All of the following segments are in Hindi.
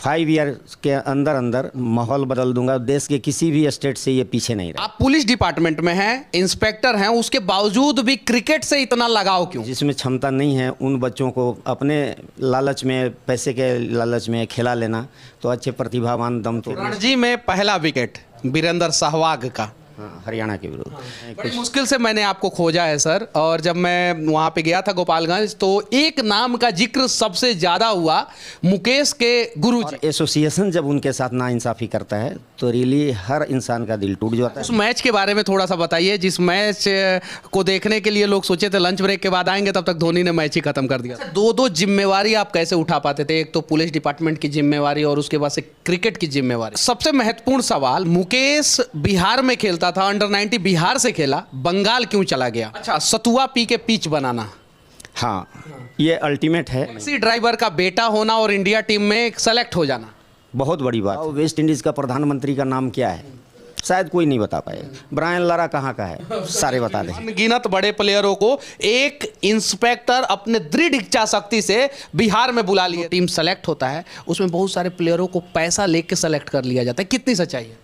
5 ईयर के अंदर अंदर माहौल बदल दूंगा। देश के किसी भी स्टेट से ये पीछे नहीं रहा। आप पुलिस डिपार्टमेंट में हैं, इंस्पेक्टर हैं, उसके बावजूद भी क्रिकेट से इतना लगाव क्यों? जिसमें क्षमता नहीं है उन बच्चों को अपने लालच में, पैसे के लालच में खिला लेना, तो अच्छे प्रतिभावान दम तो रणजी में पहला विकेट वीरेंद्र सहवाग का, हाँ, हरियाणा के विरुद्ध। बड़ी मुश्किल से मैंने आपको खोजा है सर, और जब मैं वहाँ पे गया था गोपालगंज तो एक नाम का जिक्र सबसे ज़्यादा हुआ, मुकेश के गुरुजी। एसोसिएशन जब उनके साथ नाइंसाफ़ी करता है तो रियली हर इंसान का दिल टूट जाता है। उस मैच के बारे में थोड़ा सा बताइए, जिस मैच को देखने के लिए लोग सोचे थे लंच ब्रेक के बाद आएंगे, तब तक धोनी ने मैच ही खत्म कर दिया। दो जिम्मेवारी आप कैसे उठा पाते थे? एक तो पुलिस डिपार्टमेंट की जिम्मेवारी और उसके बाद से क्रिकेट की जिम्मेवारी। सबसे महत्वपूर्ण सवाल, मुकेश बिहार में खेलता था, अंडर 90 बिहार से खेला, बंगाल क्यों चला गया? अच्छा, सतुआ पी के पिच बनाना, हाँ, ये अल्टीमेट है। टैक्सी ड्राइवर का बेटा होना और इंडिया टीम में सेलेक्ट हो जाना, बहुत बड़ी बात। वेस्ट इंडीज़ का प्रधानमंत्री का नाम क्या है? शायद कोई नहीं बता पाए। ब्रायन लारा कहाँ का है? सारे बता दें। अनगिनत बड़े प्लेयरों को एक इंस्पेक्टर अपने दृढ़ इच्छा शक्ति से बिहार में बुला लिए। टीम सेलेक्ट होता है, उसमें बहुत सारे प्लेयरों को पैसा लेके सेलेक्ट कर लिया जाता है। कितनी सच्चाई है?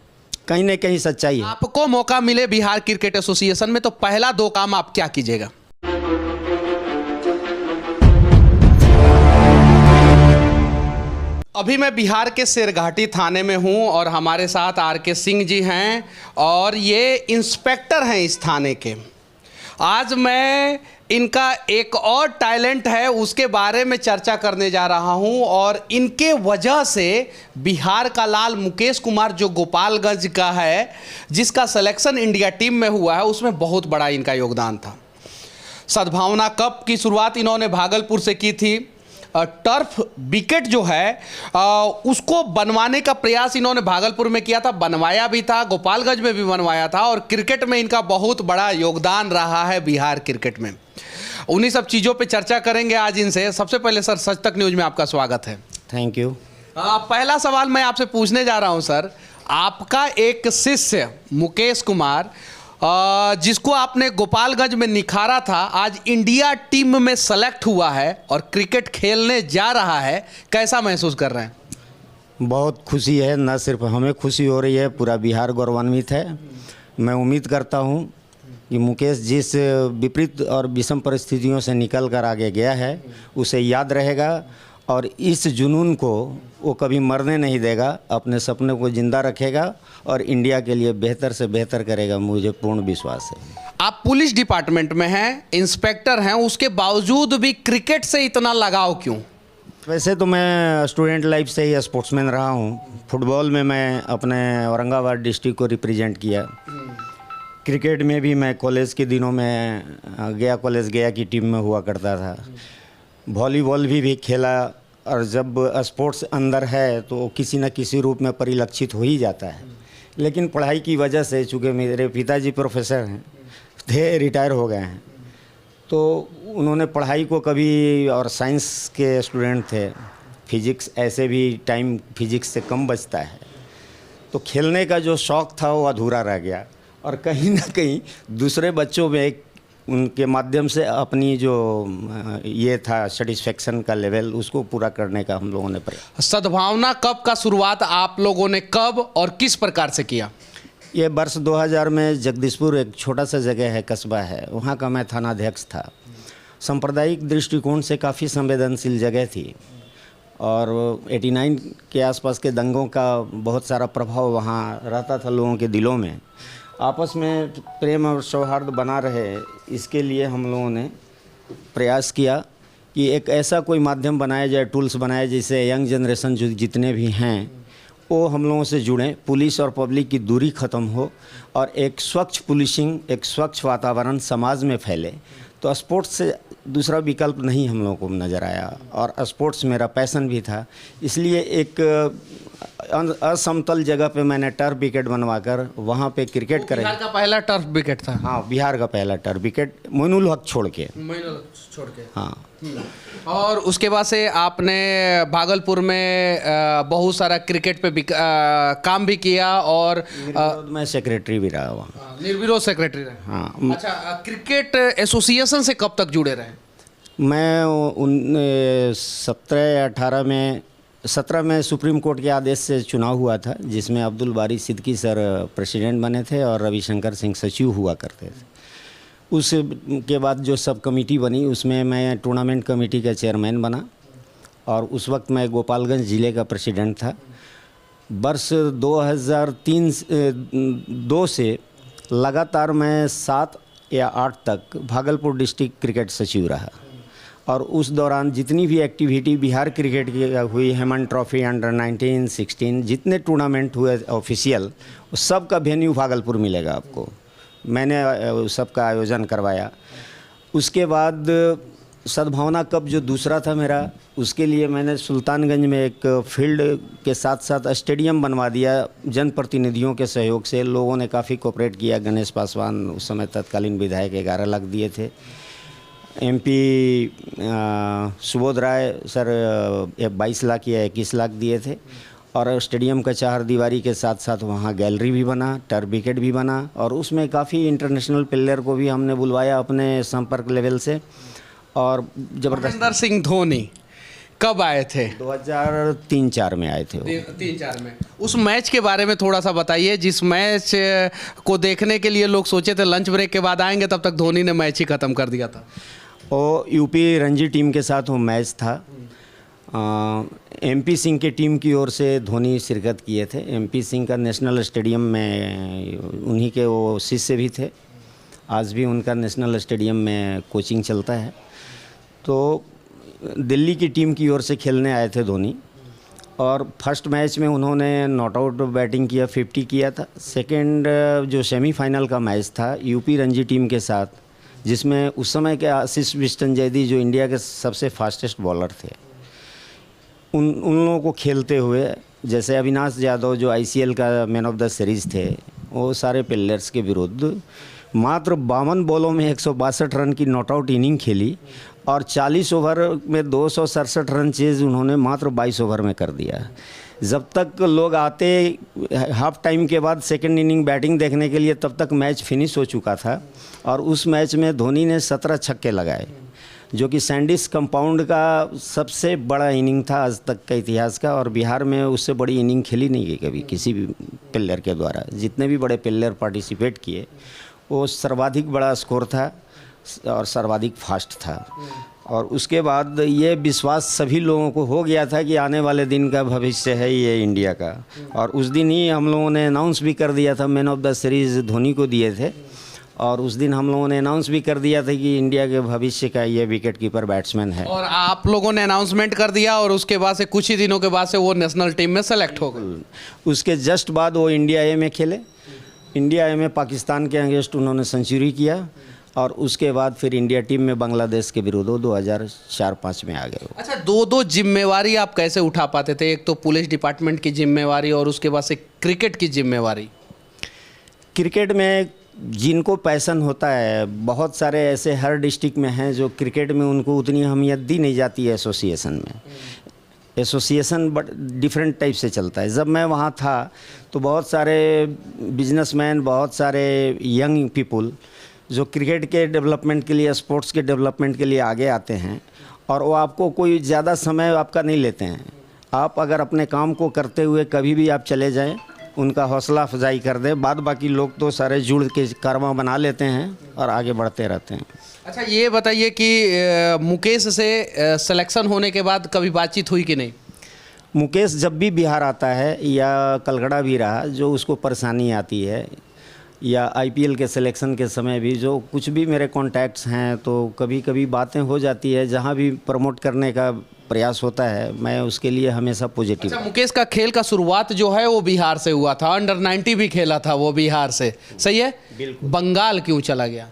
कहीं न कहीं सच्चाई है। आपको मौका मिले बिहार क्रिकेट एसोसिएशन में, तो पहला 2 काम आप क्या कीजिएगा? अभी मैं बिहार के शेरघाटी थाने में हूं और हमारे साथ आर.के. सिंह जी हैं और ये इंस्पेक्टर हैं इस थाने के। आज मैं इनका एक और टैलेंट है उसके बारे में चर्चा करने जा रहा हूं, और इनके वजह से बिहार का लाल मुकेश कुमार जो गोपालगंज का है, जिसका सिलेक्शन इंडिया टीम में हुआ है, उसमें बहुत बड़ा इनका योगदान था। सद्भावना कप की शुरुआत इन्होंने भागलपुर से की थी। टर्फ विकेट जो है उसको बनवाने का प्रयास इन्होंने भागलपुर में किया था, बनवाया भी था, गोपालगंज में भी बनवाया था, और क्रिकेट में इनका बहुत बड़ा योगदान रहा है बिहार क्रिकेट में। उन्हीं सब चीज़ों पे चर्चा करेंगे आज इनसे। सबसे पहले सर, सच तक न्यूज़ में आपका स्वागत है। Thank you. पहला सवाल मैं आपसे पूछने जा रहा हूं सर, आपका एक शिष्य मुकेश कुमार, जिसको आपने गोपालगंज में निखारा था, आज इंडिया टीम में सेलेक्ट हुआ है और क्रिकेट खेलने जा रहा है, कैसा महसूस कर रहे हैं? बहुत खुशी है, न सिर्फ हमें खुशी हो रही है, पूरा बिहार गौरवान्वित है। मैं उम्मीद करता हूं कि मुकेश जिस विपरीत और विषम परिस्थितियों से निकल कर आगे गया है उसे याद रहेगा, और इस जुनून को वो कभी मरने नहीं देगा, अपने सपने को जिंदा रखेगा और इंडिया के लिए बेहतर से बेहतर करेगा, मुझे पूर्ण विश्वास है। आप पुलिस डिपार्टमेंट में हैं, इंस्पेक्टर हैं, उसके बावजूद भी क्रिकेट से इतना लगाव क्यों? वैसे तो मैं स्टूडेंट लाइफ से ही स्पोर्ट्समैन रहा हूँ। फुटबॉल में मैं अपने औरंगाबाद डिस्ट्रिक्ट को रिप्रेजेंट किया। क्रिकेट में भी मैं कॉलेज के दिनों में कॉलेज गया की टीम में हुआ करता था। वॉलीबॉल भी खेला, और जब स्पोर्ट्स अंदर है तो किसी न किसी रूप में परिलक्षित हो ही जाता है। लेकिन पढ़ाई की वजह से, चूँकि मेरे पिताजी प्रोफेसर हैं थे, रिटायर हो गए हैं, तो उन्होंने पढ़ाई को कभी, और साइंस के स्टूडेंट थे, फिजिक्स ऐसे भी टाइम फिजिक्स से कम बचता है, तो खेलने का जो शौक़ था वो अधूरा रह गया, और कहीं ना कहीं दूसरे बच्चों में उनके माध्यम से अपनी जो ये था सेटिस्फेक्शन का लेवल, उसको पूरा करने का हम लोगों ने प्रयास। सद्भावना कप का शुरुआत आप लोगों ने कब और किस प्रकार से किया? ये वर्ष 2000 में जगदीशपुर, एक छोटा सा जगह है, कस्बा है, वहाँ का मैं थानाध्यक्ष था। सांप्रदायिक दृष्टिकोण से काफ़ी संवेदनशील जगह थी, और 89 के आसपास के दंगों का बहुत सारा प्रभाव वहाँ रहता था लोगों के दिलों में। आपस में प्रेम और सौहार्द बना रहे, इसके लिए हम लोगों ने प्रयास किया कि एक ऐसा कोई माध्यम बनाया जाए, टूल्स बनाए, जिससे यंग जनरेशन जो जितने भी हैं वो हम लोगों से जुड़ें, पुलिस और पब्लिक की दूरी ख़त्म हो, और एक स्वच्छ पुलिसिंग, एक स्वच्छ वातावरण समाज में फैले। तो स्पोर्ट्स से दूसरा विकल्प नहीं हम लोगों को नज़र आया, और स्पोर्ट्स मेरा पैशन भी था, इसलिए एक असमतल जगह पे मैंने टर्फ विकेट बनवाकर वहाँ पे क्रिकेट करें। बिहार का पहला टर्फ विकेट था? हाँ, बिहार का पहला टर्फ विकेट, मोइनुल हक छोड़ के। हाँ। और उसके बाद से आपने भागलपुर में बहुत सारा क्रिकेट पे काम भी किया, और मैं सेक्रेटरी भी रहा वहाँ। निर्विरोध सेक्रेटरी रहे? हाँ। अच्छा, क्रिकेट एसोसिएशन से कब तक जुड़े रहे? मैं 17 या 18 में 2017 में सुप्रीम कोर्ट के आदेश से चुनाव हुआ था, जिसमें अब्दुल बारी सिद्दीकी सर प्रेसिडेंट बने थे और रविशंकर सिंह सचिव हुआ करते थे। उसके बाद जो सब कमेटी बनी उसमें मैं टूर्नामेंट कमेटी का चेयरमैन बना और उस वक्त मैं गोपालगंज ज़िले का प्रेसिडेंट था। वर्ष 2002 से लगातार मैं 7 या 8 तक भागलपुर डिस्ट्रिक्ट क्रिकेट सचिव रहा और उस दौरान जितनी भी एक्टिविटी बिहार क्रिकेट की हुई, हेमंत ट्रॉफी, अंडर 19, 16 जितने टूर्नामेंट हुए ऑफिशियल, सब का वेन्यू भागलपुर मिलेगा आपको। मैंने सबका आयोजन करवाया। उसके बाद सद्भावना कप जो दूसरा था मेरा, उसके लिए मैंने सुल्तानगंज में एक फील्ड के साथ साथ स्टेडियम बनवा दिया। जनप्रतिनिधियों के सहयोग से लोगों ने काफ़ी कोऑपरेट किया। गणेश पासवान उस समय तत्कालीन विधायक 11 लाख दिए थे। MP सुबोध राय सर 22 लाख या 21 लाख दिए थे और स्टेडियम का 4 दीवारी के साथ साथ वहाँ गैलरी भी बना, टर्फ विकेट भी बना और उसमें काफ़ी इंटरनेशनल प्लेयर को भी हमने बुलवाया अपने संपर्क लेवल से। और जबरदस्त। महेंद्र सिंह धोनी कब आए थे? 2003-04 में आए थे वो। 3-4 में। उस मैच के बारे में थोड़ा सा बताइए, जिस मैच को देखने के लिए लोग सोचे थे लंच ब्रेक के बाद आएंगे, तब तक धोनी ने मैच ही ख़त्म कर दिया था। वो यूपी रणजी टीम के साथ वो मैच था। MP सिंह के टीम की ओर से धोनी शिरकत किए थे। MP सिंह का नेशनल स्टेडियम में उन्हीं के वो शिष्य भी थे। आज भी उनका नेशनल स्टेडियम में कोचिंग चलता है। तो दिल्ली की टीम की ओर से खेलने आए थे धोनी और फर्स्ट मैच में उन्होंने नॉट आउट बैटिंग किया, 50 किया था। सेकंड जो सेमीफाइनल का मैच था यूपी रणजी टीम के साथ, जिसमें उस समय के आशीष विस्टन जैदी जो इंडिया के सबसे फास्टेस्ट बॉलर थे, उन लोगों को खेलते हुए, जैसे अविनाश यादव जो ICL का मैन ऑफ द सीरीज़ थे, वो सारे प्लेयर्स के विरुद्ध मात्र 52 बॉलों में 162 रन की नॉट आउट इनिंग खेली और 40 ओवर में 267 रन चेज उन्होंने मात्र 22 ओवर में कर दिया। जब तक लोग आते हाफ टाइम के बाद सेकंड इनिंग बैटिंग देखने के लिए, तब तक मैच फिनिश हो चुका था और उस मैच में धोनी ने 17 छक्के लगाए, जो कि सैंडिस कंपाउंड का सबसे बड़ा इनिंग था आज तक का इतिहास का। और बिहार में उससे बड़ी इनिंग खेली नहीं गई कभी किसी भी प्लेयर के द्वारा। जितने भी बड़े प्लेयर पार्टिसिपेट किए, वो सर्वाधिक बड़ा स्कोर था और सर्वाधिक फास्ट था। और उसके बाद ये विश्वास सभी लोगों को हो गया था कि आने वाले दिन का भविष्य है ये इंडिया का। और उस दिन ही हम लोगों ने अनाउंस भी कर दिया था, man of the series Dhoni को दिए थे। और उस दिन हम लोगों ने अनाउंस भी कर दिया था कि इंडिया के भविष्य का ये विकेट कीपर बैट्समैन है। और आप लोगों ने अनाउंसमेंट कर दिया और उसके बाद से कुछ ही दिनों के बाद से वो नेशनल टीम में सेलेक्ट हो गए। उसके जस्ट बाद वो इंडिया ए में खेले। इंडिया ए में पाकिस्तान के अगेंस्ट उन्होंने सेंचुरी किया और उसके बाद फिर इंडिया टीम में बांग्लादेश के विरुद्ध 2004-05 में आ गए। अच्छा, दो जिम्मेवारी आप कैसे उठा पाते थे? एक तो पुलिस डिपार्टमेंट की जिम्मेवारी और उसके बाद से क्रिकेट की जिम्मेवारी। क्रिकेट में जिनको पैसन होता है, बहुत सारे ऐसे हर डिस्ट्रिक्ट में हैं जो क्रिकेट में उनको उतनी अहमियत दी नहीं जाती है एसोसिएशन में। एसोसिएशन बट डिफरेंट टाइप से चलता है। जब मैं वहाँ था तो बहुत सारे बिजनेसमैन, बहुत सारे यंग पीपल जो क्रिकेट के डेवलपमेंट के लिए, स्पोर्ट्स के डेवलपमेंट के लिए आगे आते हैं और वो आपको कोई ज़्यादा समय आपका नहीं लेते हैं। आप अगर अपने काम को करते हुए कभी भी आप चले जाएं, उनका हौसला अफजाई कर दें, बाद बाकी लोग तो सारे जुड़ के कारवां बना लेते हैं और आगे बढ़ते रहते हैं। अच्छा, ये बताइए कि मुकेश से सिलेक्शन होने के बाद कभी बातचीत हुई कि नहीं? मुकेश जब भी बिहार आता है या कलकड़ा भी रहा, जो उसको परेशानी आती है, या IPL के सिलेक्शन के समय भी जो कुछ भी मेरे कॉन्टैक्ट्स हैं, तो कभी कभी बातें हो जाती है। जहाँ भी प्रमोट करने का प्रयास होता है, मैं उसके लिए हमेशा पॉजिटिव। अच्छा, मुकेश का खेल का शुरुआत जो है वो बिहार से हुआ था, अंडर 90 भी खेला था वो बिहार से, सही है? बिल्कुल। बंगाल क्यों चला गया?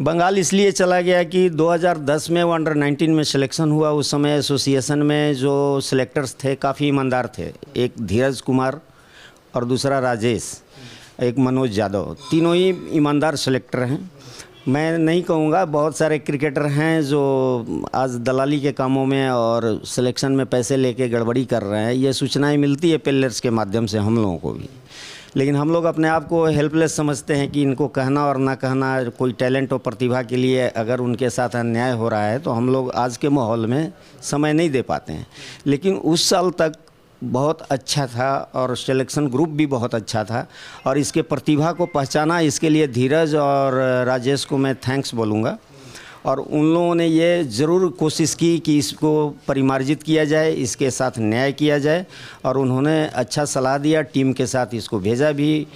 बंगाल इसलिए चला गया कि 2010 में वो अंडर 19 में सिलेक्शन हुआ। उस समय एसोसिएशन में जो सिलेक्टर्स थे काफ़ी ईमानदार थे। एक धीरज कुमार और दूसरा राजेश, एक मनोज यादव, तीनों ही ईमानदार सिलेक्टर हैं। मैं नहीं कहूँगा, बहुत सारे क्रिकेटर हैं जो आज दलाली के कामों में और सिलेक्शन में पैसे लेके गड़बड़ी कर रहे हैं। ये सूचनाएं मिलती है प्लेयर्स के माध्यम से हम लोगों को भी। लेकिन हम लोग अपने आप को हेल्पलेस समझते हैं कि इनको कहना और ना कहना, कोई टैलेंट और प्रतिभा के लिए अगर उनके साथ अन्याय हो रहा है तो हम लोग आज के माहौल में समय नहीं दे पाते हैं। लेकिन उस साल तक बहुत अच्छा था और सिलेक्शन ग्रुप भी बहुत अच्छा था और इसके प्रतिभा को पहचाना, इसके लिए धीरज और राजेश को मैं थैंक्स बोलूँगा। और उन लोगों ने ये ज़रूर कोशिश की कि इसको परिमार्जित किया जाए, इसके साथ न्याय किया जाए और उन्होंने अच्छा सलाह दिया। टीम के साथ इसको भेजा भी,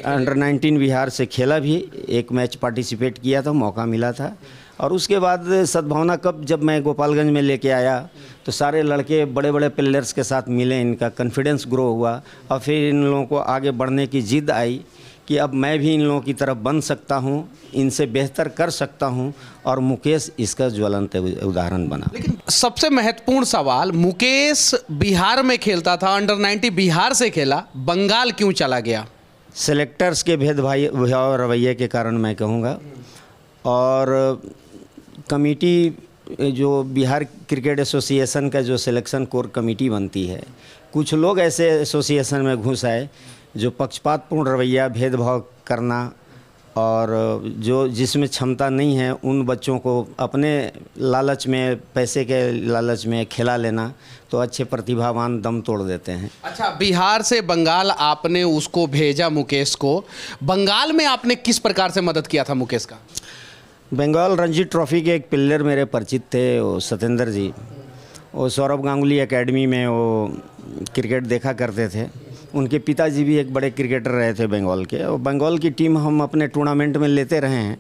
अंडर 19 बिहार से खेला भी, एक मैच पार्टिसिपेट किया था, मौका मिला था। और उसके बाद सद्भावना कप जब मैं गोपालगंज में लेके आया तो सारे लड़के बड़े बड़े प्लेयर्स के साथ मिले, इनका कॉन्फिडेंस ग्रो हुआ और फिर इन लोगों को आगे बढ़ने की जिद आई कि अब मैं भी इन लोगों की तरफ बन सकता हूं, इनसे बेहतर कर सकता हूं और मुकेश इसका ज्वलंत उदाहरण बना। लेकिन सबसे महत्वपूर्ण सवाल, मुकेश बिहार में खेलता था, अंडर 19 बिहार से खेला, बंगाल क्यों चला गया? सेलेक्टर्स के भेदभाव रवैये के कारण मैं कहूँगा, और कमेटी जो बिहार क्रिकेट एसोसिएशन का जो सिलेक्शन कोर कमेटी बनती है, कुछ लोग ऐसे एसोसिएशन में घुस आए जो पक्षपातपूर्ण रवैया, भेदभाव करना और जो जिसमें क्षमता नहीं है उन बच्चों को अपने लालच में, पैसे के लालच में खिला लेना, तो अच्छे प्रतिभावान दम तोड़ देते हैं। अच्छा, बिहार से बंगाल आपने उसको भेजा मुकेश को, बंगाल में आपने किस प्रकार से मदद किया था मुकेश का? बंगाल रणजी ट्रॉफी के एक प्लेयर मेरे परिचित थे, वो सत्येंद्र जी, वो सौरभ गांगुली एकेडमी में वो क्रिकेट देखा करते थे। उनके पिताजी भी एक बड़े क्रिकेटर रहे थे बंगाल के, और बंगाल की टीम हम अपने टूर्नामेंट में लेते रहे हैं।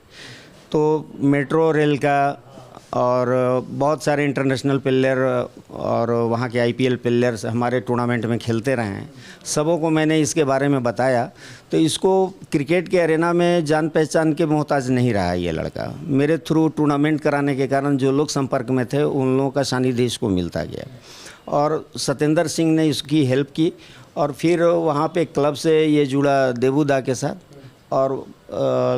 तो मेट्रो रेल का और बहुत सारे इंटरनेशनल प्लेयर और वहाँ के आईपीएल प्लेयर्स हमारे टूर्नामेंट में खेलते रहे हैं। सबों को मैंने इसके बारे में बताया, तो इसको क्रिकेट के अरेना में जान पहचान के मोहताज नहीं रहा ये लड़का। मेरे थ्रू टूर्नामेंट कराने के कारण जो लोग संपर्क में थे उन लोगों का सानिध्य इसको मिलता गया, और सत्येंद्र सिंह ने इसकी हेल्प की। और फिर वहाँ पे क्लब से ये जुड़ा देवूदा के साथ, और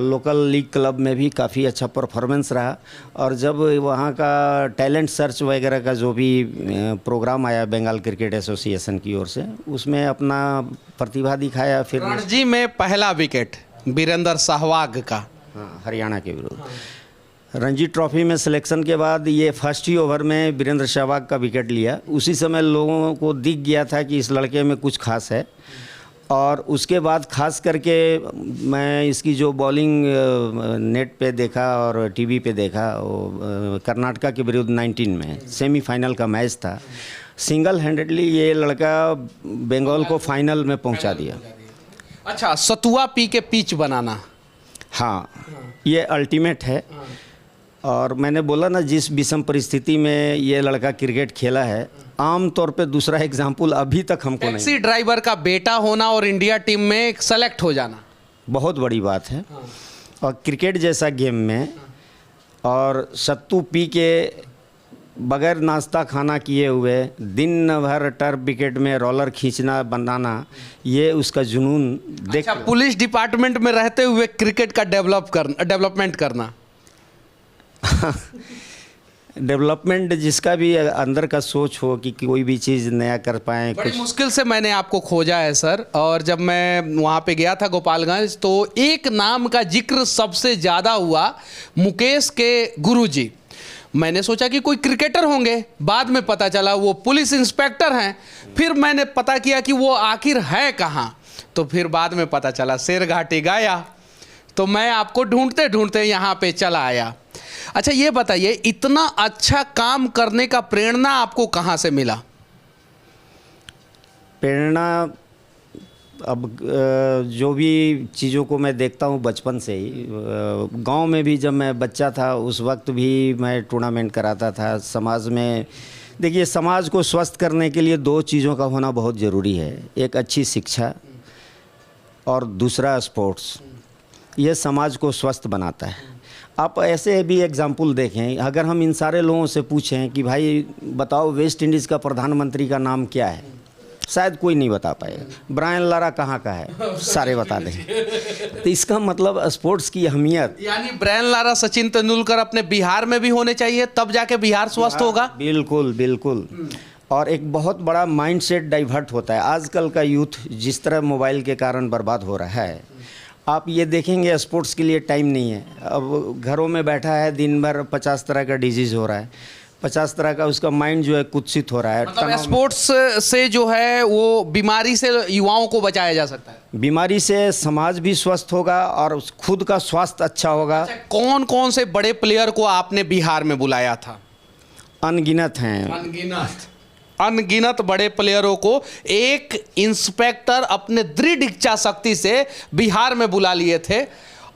लोकल लीग क्लब में भी काफ़ी अच्छा परफॉर्मेंस रहा। और जब वहाँ का टैलेंट सर्च वगैरह का जो भी प्रोग्राम आया बंगाल क्रिकेट एसोसिएशन की ओर से, उसमें अपना प्रतिभा दिखाया। फिर रणजी में पहला विकेट वीरेंद्र सहवाग का, हाँ, हरियाणा के विरुद्ध रणजी ट्रॉफी में सिलेक्शन के बाद ये फर्स्ट ही ओवर में वीरेंद्र सहवाग का विकेट लिया। उसी समय लोगों को दिख गया था कि इस लड़के में कुछ खास है। और उसके बाद खास करके मैं इसकी जो बॉलिंग नेट पे देखा और टीवी पे देखा, वो कर्नाटका के विरुद्ध 19 में सेमीफाइनल का मैच था। सिंगल हैंडेडली ये लड़का बंगाल को फाइनल में पहुंचा दिया। अच्छा, सतुआ पी के पिच बनाना, हाँ, ये अल्टीमेट है। और मैंने बोला ना, जिस विषम परिस्थिति में ये लड़का क्रिकेट खेला है, आम तौर पे दूसरा एग्जाम्पल अभी तक हमको नहीं। टैक्सी ड्राइवर का बेटा होना और इंडिया टीम में सेलेक्ट हो जाना बहुत बड़ी बात है। और क्रिकेट जैसा गेम में और सत्तू पी के बगैर नाश्ता खाना किए हुए दिन भर टर्फ विकेट में रोलर खींचना बनाना, ये उसका जुनून देख। अच्छा, पुलिस डिपार्टमेंट में रहते हुए क्रिकेट का डेवलपमेंट करना डेवलपमेंट, जिसका भी अंदर का सोच हो कि कोई भी चीज़ नया कर पाएँ। बड़ी मुश्किल से मैंने आपको खोजा है सर, और जब मैं वहाँ पे गया था गोपालगंज, तो एक नाम का जिक्र सबसे ज़्यादा हुआ, मुकेश के गुरुजी। मैंने सोचा कि कोई क्रिकेटर होंगे, बाद में पता चला वो पुलिस इंस्पेक्टर हैं। फिर मैंने पता किया कि वो आखिर है कहाँ, तो फिर बाद में पता चला शेरघाटी गया, तो मैं आपको ढूंढते ढूंढते यहाँ पे चला आया। अच्छा, ये बताइए, इतना अच्छा काम करने का प्रेरणा आपको कहाँ से मिला? प्रेरणा अब जो भी चीज़ों को मैं देखता हूँ बचपन से ही। गांव में भी जब मैं बच्चा था उस वक्त भी मैं टूर्नामेंट कराता था। समाज में देखिए, समाज को स्वस्थ करने के लिए दो चीज़ों का होना बहुत ज़रूरी है, एक अच्छी शिक्षा और दूसरा स्पोर्ट्स। ये समाज को स्वस्थ बनाता है। आप ऐसे भी एग्जाम्पल देखें, अगर हम इन सारे लोगों से पूछें कि भाई बताओ वेस्ट इंडीज़ का प्रधानमंत्री का नाम क्या है, शायद कोई नहीं बता पाएगा। ब्रायन लारा कहाँ का है, सारे बता दें। तो इसका मतलब स्पोर्ट्स की अहमियत, यानी ब्रायन लारा, सचिन तेंदुलकर अपने बिहार में भी होने चाहिए, तब जाके बिहार स्वस्थ होगा। बिल्कुल बिल्कुल। और एक बहुत बड़ा माइंडसेट डाइवर्ट होता है। आजकल का यूथ जिस तरह मोबाइल के कारण बर्बाद हो रहा है, आप ये देखेंगे स्पोर्ट्स के लिए टाइम नहीं है। अब घरों में बैठा है, दिन भर 50 तरह का डिजीज़ हो रहा है, 50 तरह का उसका माइंड जो है कुत्सित हो रहा है। मतलब स्पोर्ट्स से जो है वो बीमारी से युवाओं को बचाया जा सकता है। बीमारी से समाज भी स्वस्थ होगा और खुद का स्वास्थ्य अच्छा होगा। कौन कौन से बड़े प्लेयर को आपने बिहार में बुलाया था? अनगिनत हैं। अनगिनत बड़े प्लेयरों को एक इंस्पेक्टर अपने दृढ़ इच्छा शक्ति से बिहार में बुला लिए थे।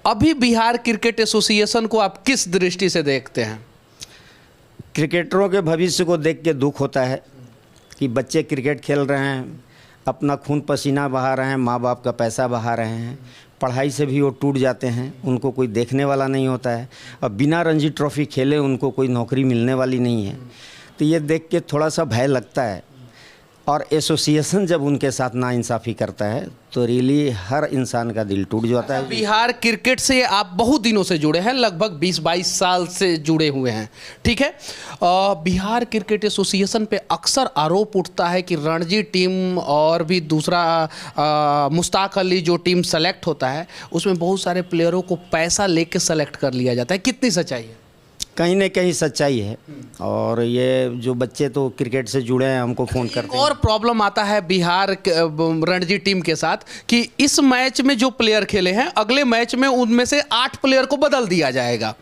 अभी बिहार क्रिकेट एसोसिएशन को आप किस दृष्टि से देखते हैं? क्रिकेटरों के भविष्य को देख के दुख होता है कि बच्चे क्रिकेट खेल रहे हैं, अपना खून पसीना बहा रहे हैं, माँ बाप का पैसा बहा रहे हैं, पढ़ाई से भी वो टूट जाते हैं, उनको कोई देखने वाला नहीं होता है। अब बिना रणजी ट्रॉफी खेले उनको कोई नौकरी मिलने वाली नहीं है। तो ये देख के थोड़ा सा भय लगता है। और एसोसिएशन जब उनके साथ नाइंसाफ़ी करता है तो रियली हर इंसान का दिल टूट जाता है। बिहार क्रिकेट से आप बहुत दिनों से जुड़े हैं, लगभग 20-22 साल से जुड़े हुए हैं, ठीक है। बिहार क्रिकेट एसोसिएशन पे अक्सर आरोप उठता है कि रणजी टीम और भी दूसरा मुश्ताक अली जो टीम सेलेक्ट होता है उसमें बहुत सारे प्लेयरों को पैसा लेके सेलेक्ट कर लिया जाता है। कितनी सच्चाई है? कहीं न कहीं सच्चाई है। और ये जो बच्चे तो क्रिकेट से जुड़े हैं हमको फ़ोन करते हैं। और प्रॉब्लम आता है बिहार रणजी टीम के साथ कि इस मैच में जो प्लेयर खेले हैं अगले मैच में उनमें से 8 प्लेयर को बदल दिया जाएगा।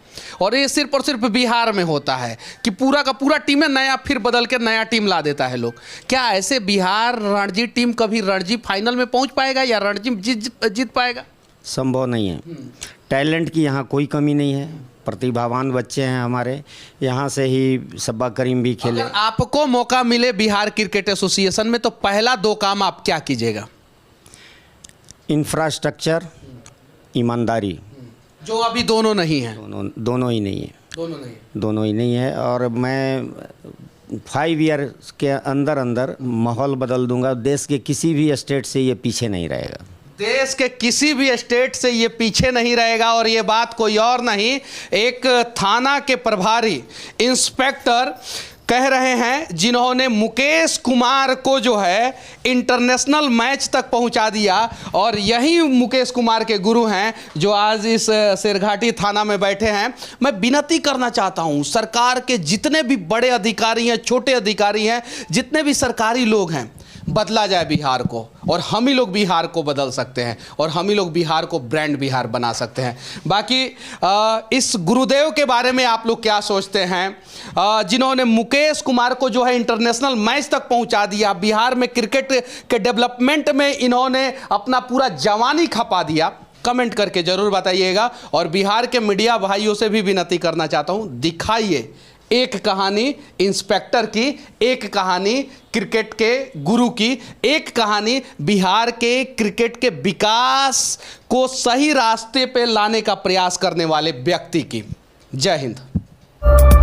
और ये सिर्फ और सिर्फ बिहार में होता है कि पूरा का पूरा टीम है नया, फिर बदल के नया टीम ला देता है लोग। क्या ऐसे बिहार रणजी टीम कभी रणजी फाइनल में पहुंच पाएगा या रणजी जीत पाएगा? संभव नहीं है। टैलेंट की यहाँ कोई कमी नहीं है, प्रतिभावान बच्चे हैं हमारे। यहाँ से ही सब्बा करीम भी खेले। अगर आपको मौका मिले बिहार क्रिकेट एसोसिएशन में तो पहला 2 काम आप क्या कीजिएगा? इंफ्रास्ट्रक्चर, ईमानदारी, जो अभी दोनों नहीं है। दोनों ही नहीं है। दोनों ही नहीं है। और मैं 5 ईयर के अंदर माहौल बदल दूंगा। देश के किसी भी स्टेट से ये पीछे नहीं रहेगा। देश के किसी भी स्टेट से ये पीछे नहीं रहेगा। और ये बात कोई और नहीं, एक थाना के प्रभारी इंस्पेक्टर कह रहे हैं, जिन्होंने मुकेश कुमार को जो है इंटरनेशनल मैच तक पहुंचा दिया। और यही मुकेश कुमार के गुरु हैं जो आज इस शेरघाटी थाना में बैठे हैं। मैं विनती करना चाहता हूं, सरकार के जितने भी बड़े अधिकारी हैं, छोटे अधिकारी हैं, जितने भी सरकारी लोग हैं, बदला जाए बिहार को। और हम ही लोग बिहार को बदल सकते हैं और हम ही लोग बिहार को ब्रांड बिहार बना सकते हैं। बाकी इस गुरुदेव के बारे में आप लोग क्या सोचते हैं, जिन्होंने मुकेश कुमार को जो है इंटरनेशनल मैच तक पहुंचा दिया? बिहार में क्रिकेट के डेवलपमेंट में इन्होंने अपना पूरा जवानी खपा दिया। कमेंट करके जरूर बताइएगा। और बिहार के मीडिया भाइयों से भी विनती करना चाहता हूं, दिखाइए एक कहानी इंस्पेक्टर की, एक कहानी क्रिकेट के गुरु की, एक कहानी बिहार के क्रिकेट के विकास को सही रास्ते पे लाने का प्रयास करने वाले व्यक्ति की। जय हिंद।